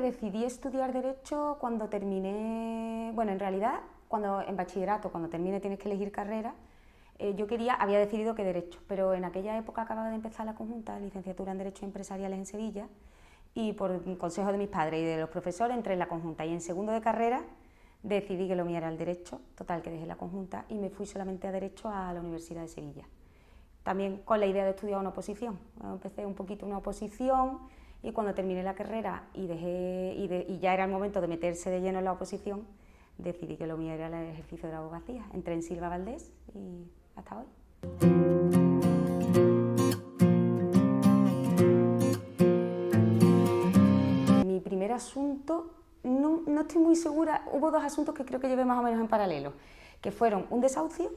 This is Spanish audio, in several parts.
decidí estudiar Derecho cuando terminé, bueno, en realidad, cuando en bachillerato, cuando terminé tienes que elegir carrera, había decidido que Derecho, pero en aquella época acababa de empezar la conjunta, licenciatura en Derecho Empresariales en Sevilla, y por consejo de mis padres y de los profesores entré en la conjunta, y en segundo de carrera decidí que lo mío era el Derecho, total que dejé la conjunta y me fui solamente a Derecho a la Universidad de Sevilla. También con la idea de estudiar una oposición. Empecé un poquito una oposición y cuando terminé la carrera y ya era el momento de meterse de lleno en la oposición, decidí que lo mío era el ejercicio de la abogacía. Entré en Silva Valdés y hasta hoy. Mi primer asunto, no estoy muy segura, hubo dos asuntos que creo que llevé más o menos en paralelo, que fueron un desahucio,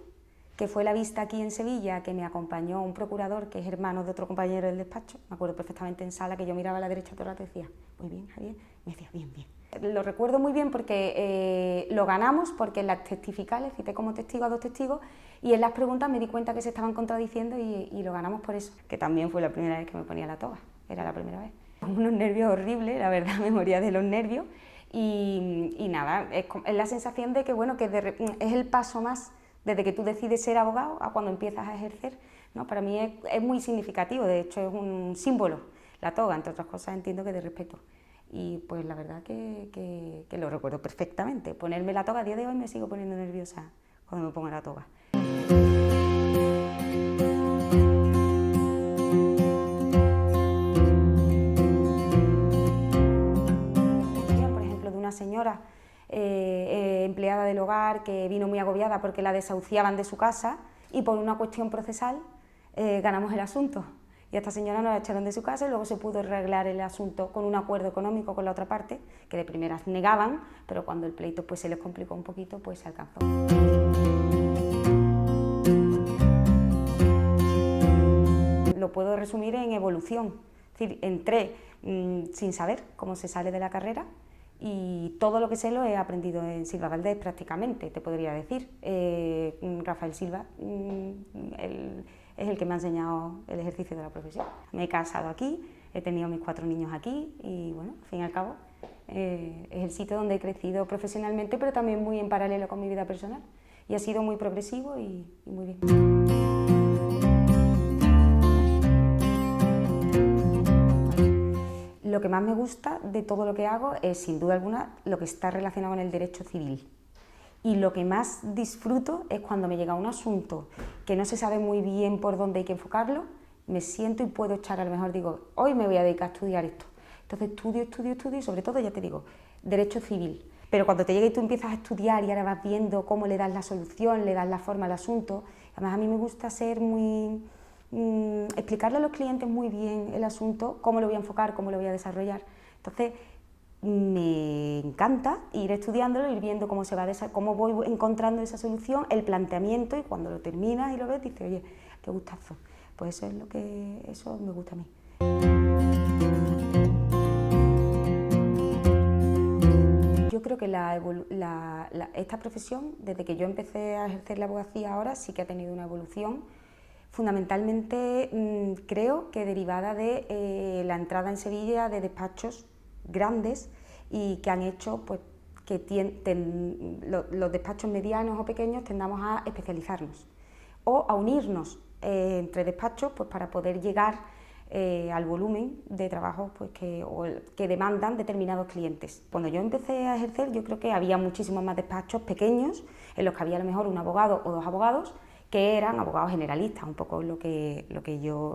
que fue la vista aquí en Sevilla, que me acompañó un procurador que es hermano de otro compañero del despacho. Me acuerdo perfectamente en sala que yo miraba a la derecha todo el rato y decía, muy bien, Javier, y me decía, bien, bien. Lo recuerdo muy bien porque lo ganamos, porque en las testificales cité como testigo a dos testigos y en las preguntas me di cuenta que se estaban contradiciendo y lo ganamos por eso, que también fue la primera vez que me ponía la toga, era la primera vez. Unos nervios horribles, la verdad me moría de los nervios y nada, es la sensación de que, bueno, que es el paso más desde que tú decides ser abogado a cuando empiezas a ejercer, ¿no? Para mí es muy significativo, de hecho es un símbolo, la toga, entre otras cosas entiendo que de respeto. Y pues la verdad que lo recuerdo perfectamente. Ponerme la toga a día de hoy me sigo poniendo nerviosa cuando me pongo la toga. Por ejemplo, de una señora empleada del hogar que vino muy agobiada porque la desahuciaban de su casa y por una cuestión procesal ganamos el asunto. Y a esta señora nos la echaron de su casa y luego se pudo arreglar el asunto con un acuerdo económico con la otra parte, que de primeras negaban, pero cuando el pleito pues, se les complicó un poquito, pues se alcanzó. Lo puedo resumir en evolución, es decir, entré sin saber cómo se sale de la carrera y todo lo que sé lo he aprendido en Silva Valdés prácticamente, te podría decir. Rafael Silva es el que me ha enseñado el ejercicio de la profesión. Me he casado aquí, he tenido mis 4 niños aquí y bueno, al fin y al cabo es el sitio donde he crecido profesionalmente, pero también muy en paralelo con mi vida personal y ha sido muy progresivo y muy bien. Lo que más me gusta de todo lo que hago es, sin duda alguna, lo que está relacionado con el derecho civil. Y lo que más disfruto es cuando me llega un asunto que no se sabe muy bien por dónde hay que enfocarlo, me siento y puedo echar, a lo mejor digo, hoy me voy a dedicar a estudiar esto. Entonces estudio y sobre todo, ya te digo, derecho civil. Pero cuando te llega y tú empiezas a estudiar y ahora vas viendo cómo le das la solución, le das la forma al asunto, además a mí me gusta ser muy... explicarle a los clientes muy bien el asunto, cómo lo voy a enfocar, cómo lo voy a desarrollar. Entonces, me encanta ir estudiándolo, ir viendo cómo voy encontrando esa solución, el planteamiento, y cuando lo terminas y lo ves, dices, oye, qué gustazo. Pues eso me gusta a mí. Yo creo que esta profesión, desde que yo empecé a ejercer la abogacía ahora, sí que ha tenido una evolución. Fundamentalmente creo que derivada de la entrada en Sevilla de despachos grandes y que han hecho pues, que los despachos medianos o pequeños tendamos a especializarnos o a unirnos entre despachos pues, para poder llegar al volumen de trabajo pues, que demandan determinados clientes. Cuando yo empecé a ejercer yo creo que había muchísimos más despachos pequeños en los que había a lo mejor un abogado o 2 abogados que eran abogados generalistas, un poco lo que yo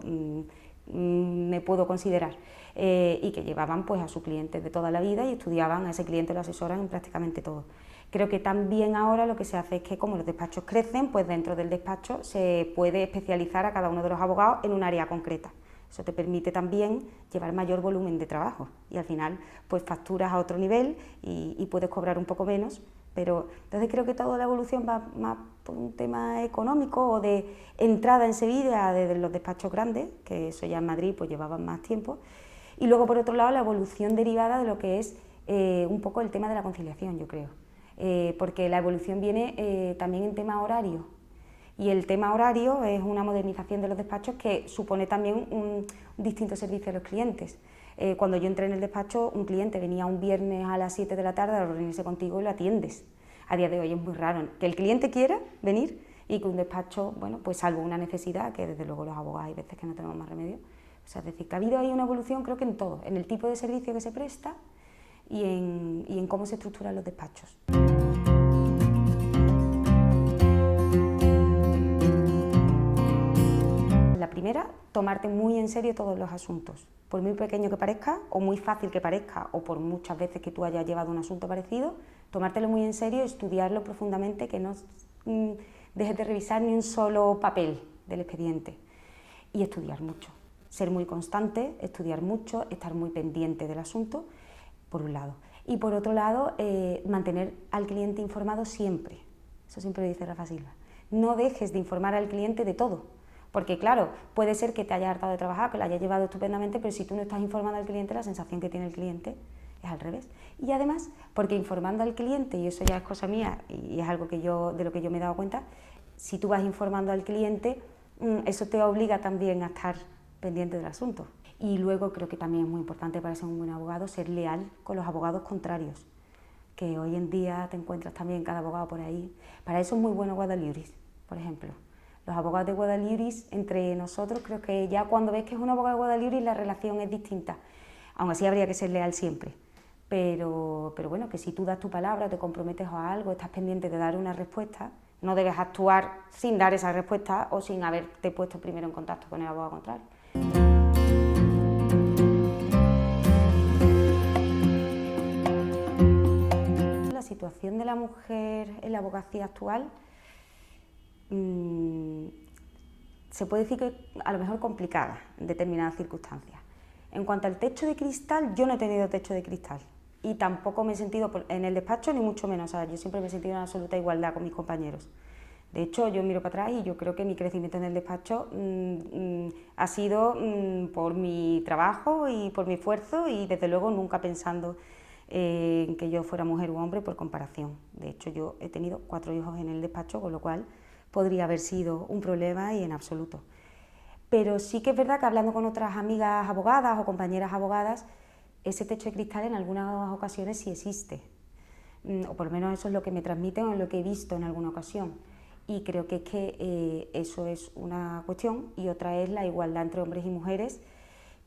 me puedo considerar, y que llevaban pues, a sus clientes de toda la vida y estudiaban a ese cliente, lo asesoran en prácticamente todo. Creo que también ahora lo que se hace es que como los despachos crecen, pues dentro del despacho se puede especializar a cada uno de los abogados en un área concreta. Eso te permite también llevar mayor volumen de trabajo y al final pues facturas a otro nivel y puedes cobrar un poco menos. Pero entonces creo que toda la evolución va más por un tema económico o de entrada en Sevilla desde los despachos grandes, que eso ya en Madrid pues llevaban más tiempo, y luego por otro lado la evolución derivada de lo que es un poco el tema de la conciliación, yo creo, porque la evolución viene también en tema horario, y el tema horario es una modernización de los despachos que supone también un distinto servicio a los clientes. Cuando yo entré en el despacho, un cliente venía un viernes a las 7 de la tarde a reunirse contigo y lo atiendes. A día de hoy es muy raro que el cliente quiera venir y que un despacho, bueno, pues salvo una necesidad, que desde luego los abogados hay veces que no tenemos más remedio. O sea, es decir, que ha habido ahí una evolución, creo que en todo, en el tipo de servicio que se presta y en cómo se estructuran los despachos. La primera, tomarte muy en serio todos los asuntos, por muy pequeño que parezca, o muy fácil que parezca, o por muchas veces que tú hayas llevado un asunto parecido, tomártelo muy en serio, estudiarlo profundamente, que no dejes de revisar ni un solo papel del expediente, y estudiar mucho, ser muy constante, estudiar mucho, estar muy pendiente del asunto, por un lado. Y por otro lado, mantener al cliente informado siempre, eso siempre lo dice Rafa Silva, no dejes de informar al cliente de todo. Porque claro, puede ser que te haya hartado de trabajar, que lo hayas llevado estupendamente, pero si tú no estás informando al cliente, la sensación que tiene el cliente es al revés. Y además, porque informando al cliente, y eso ya es cosa mía y es algo de lo que yo me he dado cuenta, si tú vas informando al cliente, eso te obliga también a estar pendiente del asunto. Y luego creo que también es muy importante para ser un buen abogado ser leal con los abogados contrarios, que hoy en día te encuentras también cada abogado por ahí. Para eso es muy bueno Guadaljuris, por ejemplo. Los abogados de Guadaljuris, entre nosotros, creo que ya cuando ves que es un abogado de Guadaljuris la relación es distinta. Aún así habría que ser leal siempre. Pero bueno, que si tú das tu palabra, te comprometes a algo, estás pendiente de dar una respuesta, no debes actuar sin dar esa respuesta o sin haberte puesto primero en contacto con el abogado contrario. La situación de la mujer en la abogacía actual se puede decir que a lo mejor complicada en determinadas circunstancias. En cuanto al techo de cristal, yo no he tenido techo de cristal y tampoco me he sentido en el despacho ni mucho menos, o sea, yo siempre me he sentido en absoluta igualdad con mis compañeros. De hecho, yo miro para atrás y yo creo que mi crecimiento en el despacho ha sido por mi trabajo y por mi esfuerzo y desde luego nunca pensando en que yo fuera mujer u hombre por comparación. De hecho, yo he tenido 4 hijos en el despacho, con lo cual podría haber sido un problema y en absoluto. Pero sí que es verdad que hablando con otras amigas abogadas o compañeras abogadas, ese techo de cristal en algunas ocasiones sí existe. O por lo menos eso es lo que me transmiten o lo que he visto en alguna ocasión. Y creo que es que eso es una cuestión y otra es la igualdad entre hombres y mujeres.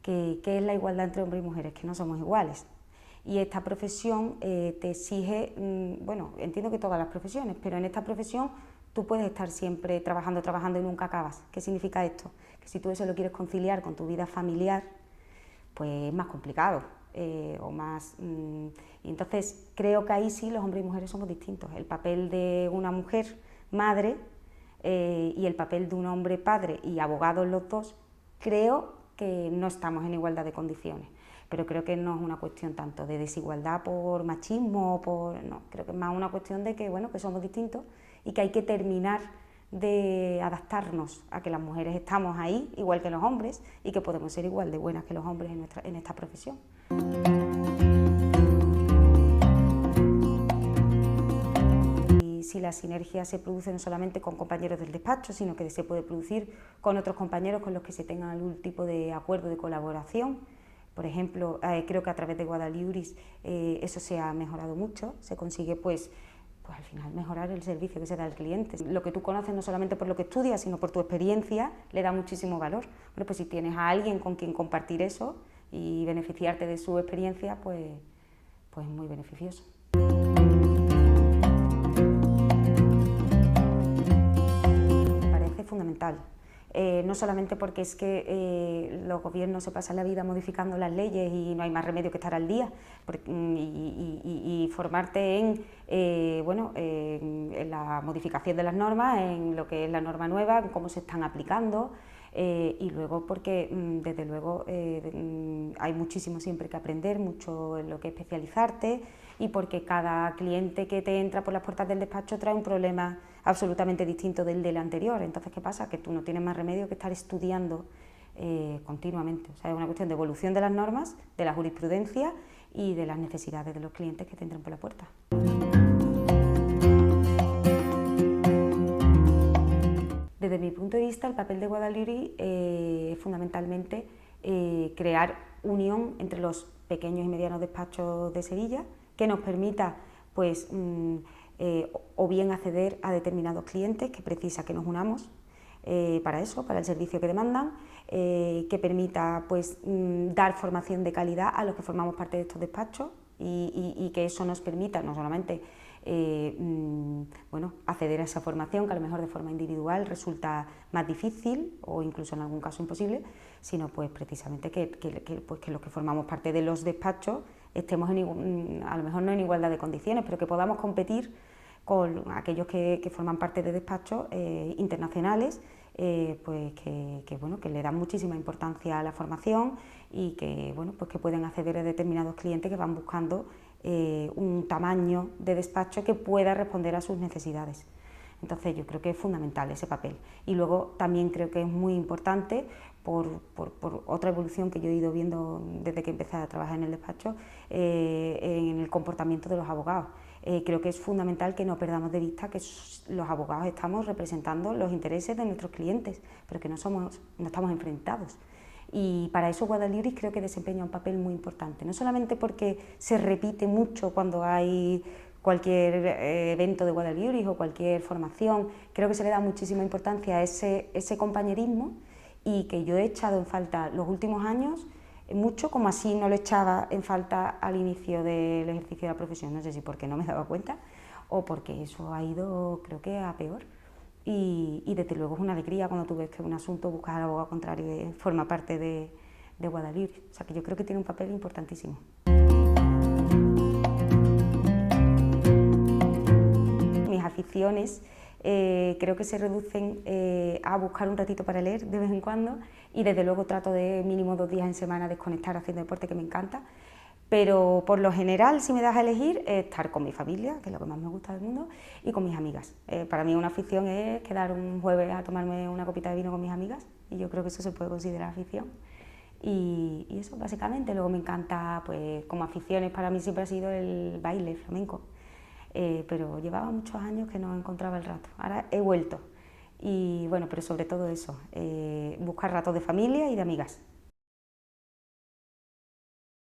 ¿Qué es la igualdad entre hombres y mujeres? Que no somos iguales. Y esta profesión te exige, bueno, entiendo que todas las profesiones, pero en esta profesión tú puedes estar siempre trabajando y nunca acabas. ¿Qué significa esto? Que si tú eso lo quieres conciliar con tu vida familiar, pues es más complicado. Y entonces creo que ahí sí los hombres y mujeres somos distintos. El papel de una mujer madre y el papel de un hombre padre y abogado los dos, creo que no estamos en igualdad de condiciones. Pero creo que no es una cuestión tanto de desigualdad por machismo, no, creo que es más una cuestión de que, bueno, que somos distintos y que hay que terminar de adaptarnos a que las mujeres estamos ahí, igual que los hombres, y que podemos ser igual de buenas que los hombres en esta profesión. Y si la sinergia se produce no solamente con compañeros del despacho, sino que se puede producir con otros compañeros con los que se tenga algún tipo de acuerdo de colaboración. Por ejemplo, creo que a través de Guadaljuris eso se ha mejorado mucho, se consigue pues al final mejorar el servicio que se da al cliente. Lo que tú conoces no solamente por lo que estudias, sino por tu experiencia, le da muchísimo valor. Bueno, pues si tienes a alguien con quien compartir eso y beneficiarte de su experiencia, pues es muy beneficioso. Me parece fundamental. No solamente porque es que los gobiernos se pasan la vida modificando las leyes y no hay más remedio que estar al día y formarte en la modificación de las normas, en lo que es la norma nueva, en cómo se están aplicando y luego porque desde luego hay muchísimo siempre que aprender, mucho en lo que especializarte y porque cada cliente que te entra por las puertas del despacho trae un problema absolutamente distinto del anterior. Entonces, ¿qué pasa? Que tú no tienes más remedio que estar estudiando continuamente. O sea, es una cuestión de evolución de las normas, de la jurisprudencia y de las necesidades de los clientes que te entran por la puerta. Desde mi punto de vista, el papel de Guadaljuris es fundamentalmente crear unión entre los pequeños y medianos despachos de Sevilla, que nos permita pues, o bien acceder a determinados clientes que precisa que nos unamos para eso, para el servicio que demandan, que permita pues, dar formación de calidad a los que formamos parte de estos despachos y que eso nos permita no solamente bueno, acceder a esa formación, que a lo mejor de forma individual resulta más difícil o incluso en algún caso imposible, sino pues precisamente pues que los que formamos parte de los despachos estemos a lo mejor no en igualdad de condiciones, pero que podamos competir con aquellos que forman parte de despachos internacionales, pues bueno, que le dan muchísima importancia a la formación y que, bueno, pues que pueden acceder a determinados clientes que van buscando un tamaño de despacho que pueda responder a sus necesidades. Entonces yo creo que es fundamental ese papel. Y luego también creo que es muy importante, por otra evolución que yo he ido viendo desde que empecé a trabajar en el despacho, en el comportamiento de los abogados. Creo que es fundamental que no perdamos de vista que los abogados estamos representando los intereses de nuestros clientes, pero que no estamos enfrentados. Y para eso Guada Libris creo que desempeña un papel muy importante, no solamente porque se repite mucho cuando hay cualquier evento de Guada Libris o cualquier formación, creo que se le da muchísima importancia a ese compañerismo y que yo he echado en falta los últimos años mucho, como así no lo echaba en falta al inicio del ejercicio de la profesión, no sé si porque no me daba cuenta o porque eso ha ido, creo que a peor. Y desde luego es una alegría cuando tú ves que un asunto buscas al abogado contrario y forma parte de Guada Libris. O sea que yo creo que tiene un papel importantísimo. Mis aficiones creo que se reducen a buscar un ratito para leer de vez en cuando y desde luego trato de mínimo 2 días en semana desconectar haciendo deporte, que me encanta. Pero por lo general, si me das a elegir, estar con mi familia, que es lo que más me gusta del mundo, y con mis amigas. Para mí una afición es quedar un jueves a tomarme una copita de vino con mis amigas, y yo creo que eso se puede considerar afición. Y eso básicamente. Luego me encanta, pues como aficiones para mí siempre ha sido el baile flamenco, pero llevaba muchos años que no encontraba el rato. Ahora he vuelto, y bueno, pero sobre todo eso, buscar ratos de familia y de amigas.